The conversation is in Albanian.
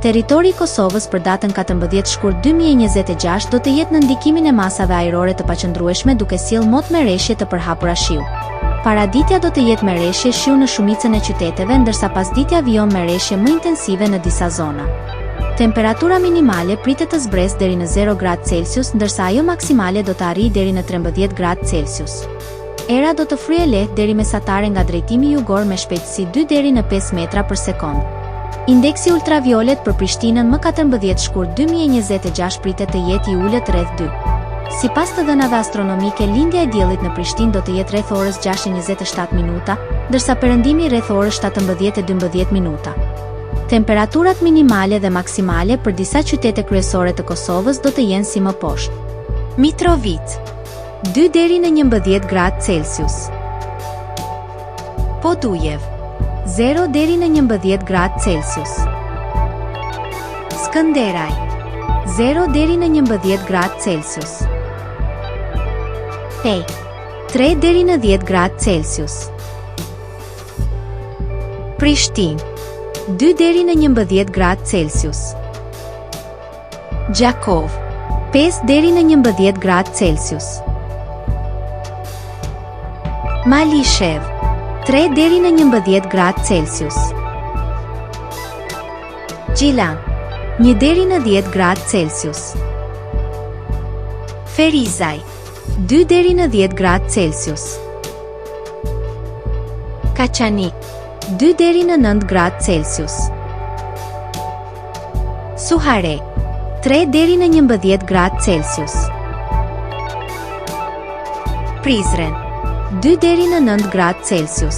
Territori i Kosovës për datën 14 shkurt 2026 do të jetë në ndikimin e masave ajrore të paqëndrueshme duke sjellë mot merreshje të përhapura shiu. Paraditja do të jetë merreshje shiu në shumicën e qyteteve, ndërsa pasditja vijon merreshje më intensive në disa zona. Temperatura minimale pritet të zbresë deri në 0 gradë Celsius, ndërsa ajo maksimale do të arrijë deri në 13 gradë Celsius. Era do të fryejë lehtë deri mesatare nga drejtimi jugor me shpejtësi 2 deri në 5 metra për sekond. Indeksi ultraviolet për Prishtinën më 14 shkurt 2026 pritet të jetë i ulët rreth 2. Sipas të dhënave astronomike, lindja e diellit në Prishtinë do të jetë rreth orës 6:27 minuta, ndërsa perëndimi rreth orës 17:12 minuta. Temperaturat minimale dhe maksimale për disa qytete kryesore të Kosovës do të jenë si më poshtë. Mitrovica 2 deri në 11 gradë Celsius. Podujev 0 deri në 11 gradë Celsius. Skënderaj 0 deri në 11 gradë Celsius. Pej 3 deri në 10 gradë Celsius. Prishtinë 2 deri në 11 gradë Celsius. Gjakov 5 deri në 11 gradë Celsius. Malishev 3 deri në 11 gradë Celsius. Gjilan 1 deri në 10 gradë Celsius. Ferizaj 2 deri në 10 gradë Celsius. Kaçanik 2 deri në 9 gradë Celsius. Suhare 3 deri në 11 gradë Celsius. Prizren 2 deri në 9 gradë Celsius.